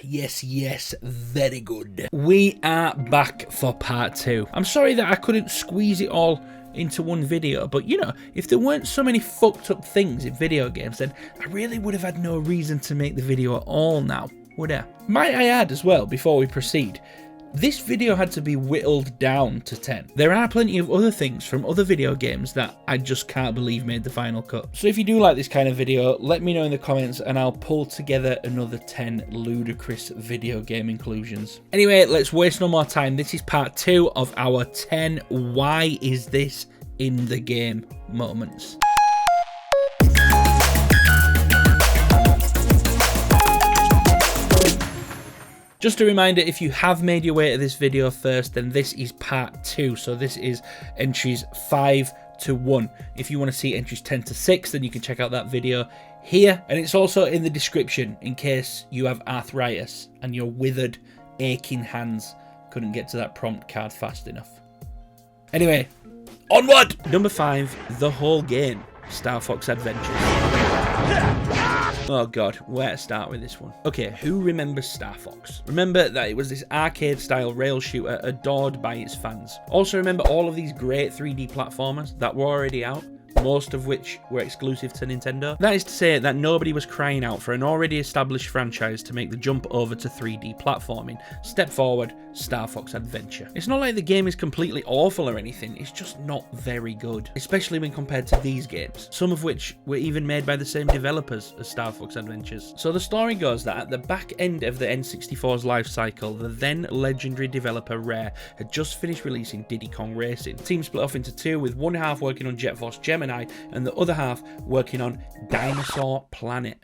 Yes, very good. We are back for part 2. I'm sorry that I couldn't squeeze it all into one video, but you know, if there weren't so many fucked up things in video games, then I really would have had no reason to make the video at all now, would I? Might I add as well, before we proceed, this video had to be whittled down to 10. There are plenty of other things from other video games that I just can't believe made the final cut. So if you do like this kind of video, let me know in the comments and I'll pull together another 10 ludicrous video game inclusions. Anyway, let's waste no more time. This is part 2 of our 10 why is this in the game moments. Just a reminder, if you have made your way to this video first, then this is part 2. So this is entries 5 to 1. If you want to see entries 10 to 6, then you can check out that video here. And it's also in the description in case you have arthritis and your withered, aching hands couldn't get to that prompt card fast enough. Anyway, onward! Number 5, the whole game, Star Fox Adventures. Oh god, where to start with this one? Okay, who remembers Star Fox? Remember that it was this arcade-style rail shooter adored by its fans. Also remember all of these great 3D platformers that were already out, most of which were exclusive to Nintendo. That is to say that nobody was crying out for an already established franchise to make the jump over to 3D platforming. Step forward, Star Fox Adventure. It's not like the game is completely awful or anything, it's just not very good, especially when compared to these games, some of which were even made by the same developers as Star Fox Adventures. So the story goes that at the back end of the N64's life cycle, the then legendary developer Rare had just finished releasing Diddy Kong Racing. The team split off into two, with one half working on Jet Force Gemini and the other half working on Dinosaur Planet.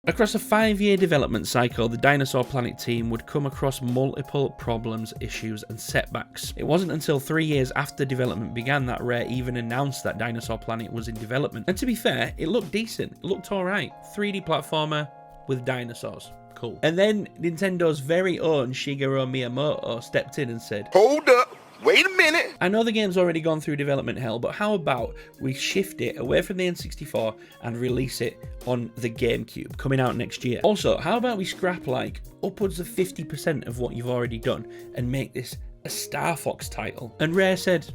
Across a 5-year development cycle, the Dinosaur Planet team would come across multiple problems, issues and setbacks. It wasn't until 3 years after development began that Rare even announced that Dinosaur Planet was in development. And to be fair, it looked decent, it looked alright. 3D platformer with dinosaurs. Cool. And then Nintendo's very own Shigeru Miyamoto stepped in and said, "Hold up! Wait a minute! I know the game's already gone through development hell, but how about we shift it away from the N64 and release it on the GameCube, coming out next year? Also, how about we scrap like upwards of 50% of what you've already done and make this a Star Fox title?" And Rare said,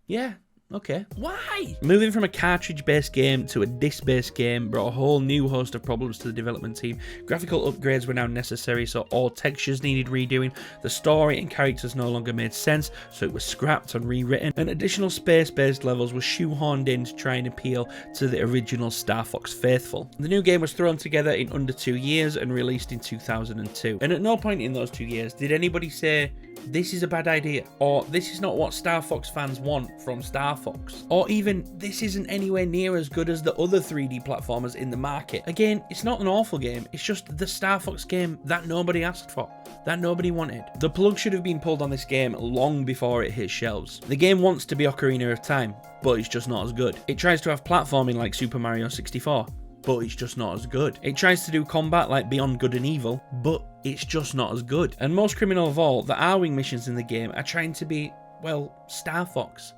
yeah, okay. Why? Moving from a cartridge-based game to a disc-based game brought a whole new host of problems to the development team. Graphical upgrades were now necessary, so all textures needed redoing. The story and characters no longer made sense, so it was scrapped and rewritten. And additional space-based levels were shoehorned in to try and appeal to the original Star Fox faithful. The new game was thrown together in under 2 years and released in 2002. And at no point in those 2 years did anybody say, this is a bad idea, or this is not what Star Fox fans want from Star Fox, or even this isn't anywhere near as good as the other 3D platformers in the market. Again, it's not an awful game, it's just the Star Fox game that nobody asked for, that nobody wanted. The plug should have been pulled on this game long before it hit shelves. The game wants to be Ocarina of Time, but it's just not as good. It tries to have platforming like Super Mario 64, but it's just not as good. It tries to do combat like Beyond Good and Evil, but it's just not as good. And most criminal of all, the R-Wing missions in the game are trying to be, well, Star Fox,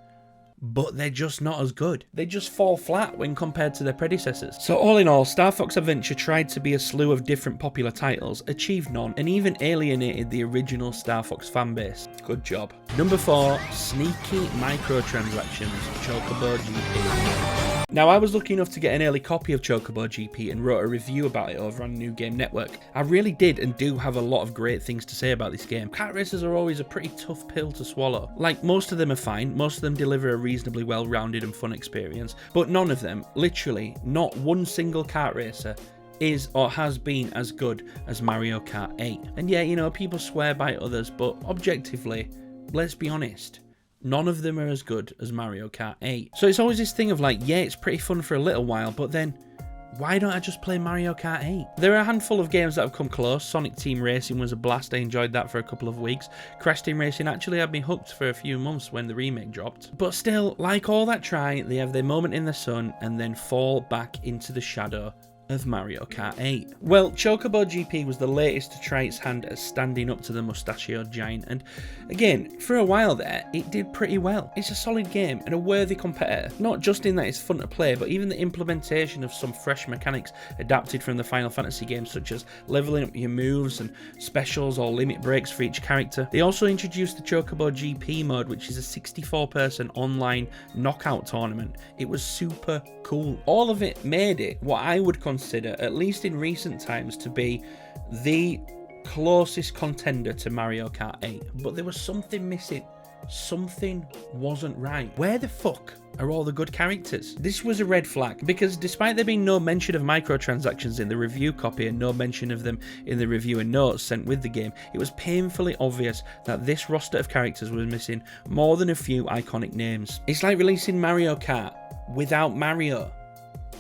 but they're just not as good. They just fall flat when compared to their predecessors. So all in all, Star Fox Adventure tried to be a slew of different popular titles, achieved none, and even alienated the original Star Fox fanbase. Good job. Number 4, sneaky microtransactions, Chocobo GP. Now, I was lucky enough to get an early copy of Chocobo GP and wrote a review about it over on New Game Network. I really did and do have a lot of great things to say about this game. Kart races are always a pretty tough pill to swallow. Like, most of them are fine, most of them deliver a reasonably well-rounded and fun experience, but none of them, literally not one single kart racer, is or has been as good as Mario Kart 8. And yeah, you know, people swear by others, but objectively, let's be honest, none of them are as good as Mario Kart 8. So it's always this thing of like, yeah, it's pretty fun for a little while, but then why don't I just play Mario Kart 8? There are a handful of games that have come close. Sonic Team Racing was a blast, I enjoyed that for a couple of weeks. Crash Team Racing actually had me hooked for a few months when the remake dropped. But still, like all that try, they have their moment in the sun and then fall back into the shadow of Mario Kart 8. Well, Chocobo GP was the latest to try its hand at standing up to the mustachioed giant, and again, for a while there, it did pretty well. It's a solid game and a worthy competitor, not just in that it's fun to play, but even the implementation of some fresh mechanics adapted from the Final Fantasy games, such as leveling up your moves and specials or limit breaks for each character. They also introduced the Chocobo GP mode, which is a 64-person online knockout tournament. It was super cool. All of it made it what I would consider, at least in recent times, to be the closest contender to Mario Kart 8. But there was something missing. Something wasn't right. Where the fuck are all the good characters? This was a red flag, because despite there being no mention of microtransactions in the review copy and no mention of them in the reviewer notes sent with the game, it was painfully obvious that this roster of characters was missing more than a few iconic names. It's like releasing Mario Kart without Mario.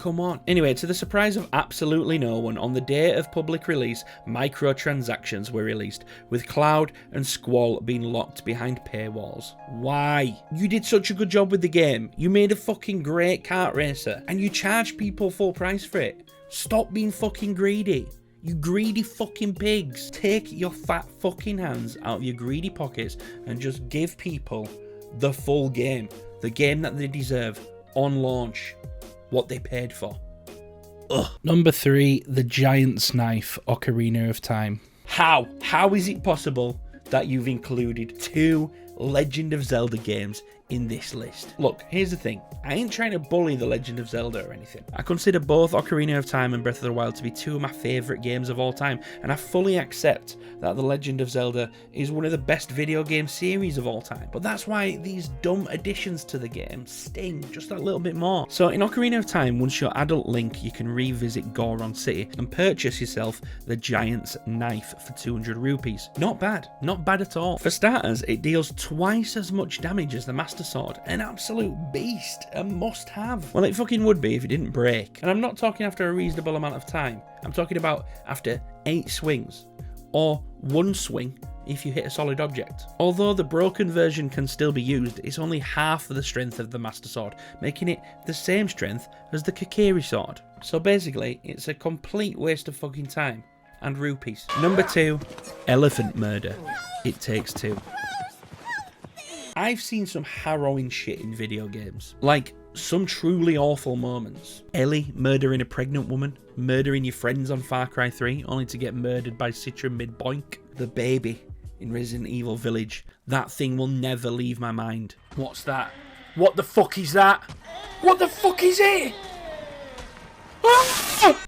Come on. Anyway, to the surprise of absolutely no one, on the day of public release, microtransactions were released, with Cloud and Squall being locked behind paywalls. Why? You did such a good job with the game. You made a fucking great kart racer, and you charged people full price for it. Stop being fucking greedy. You greedy fucking pigs. Take your fat fucking hands out of your greedy pockets and just give people the full game. The game that they deserve on launch. What they paid for. Ugh. Number 3, the Giant's Knife Ocarina of Time. How? How is it possible that you've included 2 Legend of Zelda games in this list? Look, here's the thing. I ain't trying to bully The Legend of Zelda or anything. I consider both Ocarina of Time and Breath of the Wild to be 2 of my favourite games of all time, and I fully accept that The Legend of Zelda is one of the best video game series of all time. But that's why these dumb additions to the game sting just that little bit more. So in Ocarina of Time, once you're adult Link, you can revisit Goron City and purchase yourself the Giant's Knife for 200 rupees. Not bad. Not bad at all. For starters, it deals twice as much damage as the Master Sword. An absolute beast. A must-have. Well, it fucking would be if it didn't break. And I'm not talking after a reasonable amount of time. I'm talking about after 8 swings. Or 1 swing if you hit a solid object. Although the broken version can still be used, it's only half of the strength of the Master Sword, making it the same strength as the Kokiri Sword. So basically, it's a complete waste of fucking time. And rupees. Number 2, Elephant Murder. It Takes Two. I've seen some harrowing shit in video games. Like, some truly awful moments. Ellie murdering a pregnant woman, murdering your friends on Far Cry 3, only to get murdered by Citra mid-boink. The baby in Resident Evil Village. That thing will never leave my mind. What's that? What the fuck is that? What the fuck is it?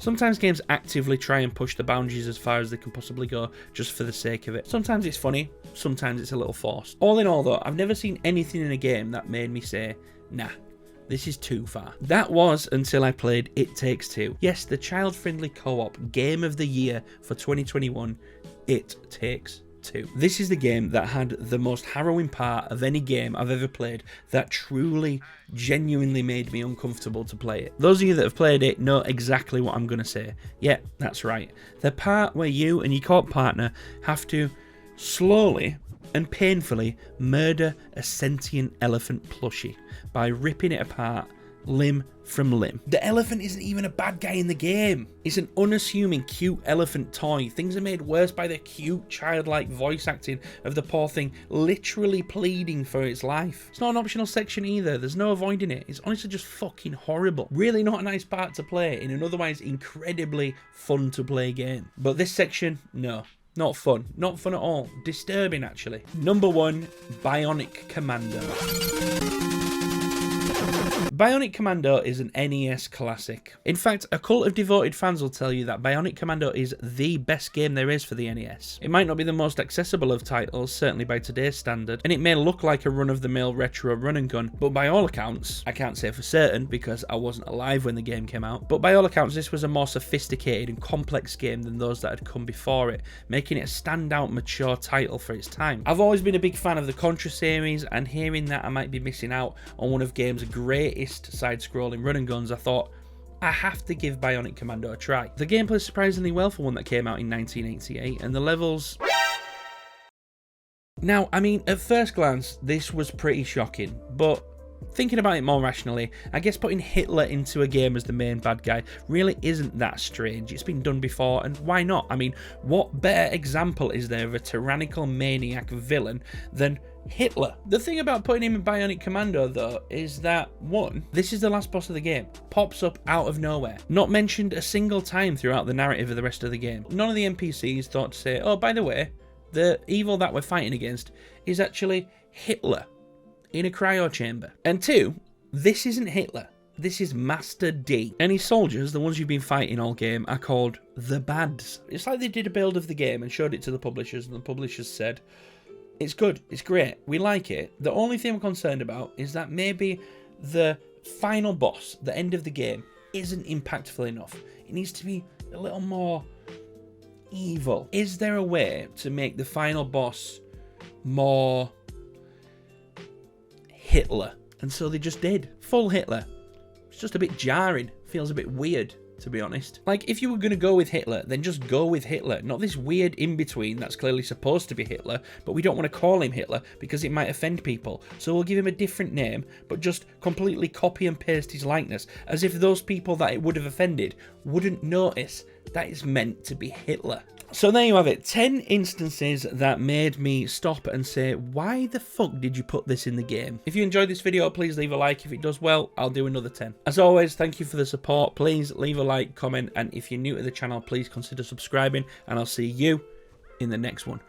Sometimes games actively try and push the boundaries as far as they can possibly go, just for the sake of it. Sometimes it's funny, sometimes it's a little forced. All in all though, I've never seen anything in a game that made me say, nah, this is too far. That was until I played It Takes Two. Yes, the child-friendly co-op game of the year for 2021, It Takes Two. This is the game that had the most harrowing part of any game I've ever played that truly, genuinely made me uncomfortable to play it. Those of you that have played it know exactly what I'm going to say. Yeah, that's right. The part where you and your co-op partner have to slowly and painfully murder a sentient elephant plushie by ripping it apart limb from limb. The elephant isn't even a bad guy in the game. It's an unassuming cute elephant toy. Things are made worse by the cute childlike voice acting of the poor thing literally pleading for its life. It's not an optional section either. There's no avoiding it. It's honestly just fucking horrible. Really not a nice part to play in an otherwise incredibly fun to play game. But this section, no. Not fun. Not fun at all. Disturbing, actually. Number 1, Bionic Commando. Bionic Commando is an NES classic. In fact, a cult of devoted fans will tell you that Bionic Commando is the best game there is for the NES. It might not be the most accessible of titles, certainly by today's standard, and it may look like a run-of-the-mill retro run-and-gun, but by all accounts, I can't say for certain because I wasn't alive when the game came out, but by all accounts this was a more sophisticated and complex game than those that had come before it, making it a standout mature title for its time. I've always been a big fan of the Contra series, and hearing that I might be missing out on one of game's greatest side-scrolling run-and-guns, I thought, I have to give Bionic Commando a try. The game plays surprisingly well for one that came out in 1988, and the levels... Now, I mean, at first glance, this was pretty shocking, but thinking about it more rationally, I guess putting Hitler into a game as the main bad guy really isn't that strange. It's been done before, and why not? I mean, what better example is there of a tyrannical maniac villain than Hitler? The thing about putting him in Bionic Commando, though, is that, one, this is the last boss of the game. Pops up out of nowhere. Not mentioned a single time throughout the narrative of the rest of the game. None of the NPCs thought to say, oh, by the way, the evil that we're fighting against is actually Hitler in a cryo chamber. And two, this isn't Hitler. This is Master D. And his soldiers, the ones you've been fighting all game, are called the Bads. It's like they did a build of the game and showed it to the publishers, and the publishers said, it's good, it's great, we like it. The only thing I'm concerned about is that maybe the final boss, the end of the game, isn't impactful enough. It needs to be a little more evil. Is there a way to make the final boss more Hitler? And so they just did. Full Hitler. It's just a bit jarring. Feels a bit weird, to be honest. Like, if you were going to go with Hitler, then just go with Hitler. Not this weird in-between that's clearly supposed to be Hitler, but we don't want to call him Hitler because it might offend people. So we'll give him a different name, but just completely copy and paste his likeness, as if those people that it would have offended wouldn't notice that it's meant to be Hitler. So there you have it, 10 instances that made me stop and say, why the fuck did you put this in the game? If you enjoyed this video, please leave a like. If it does well, I'll do another 10. As always, thank you for the support. Please leave a like, comment, and if you're new to the channel, please consider subscribing, and I'll see you in the next one.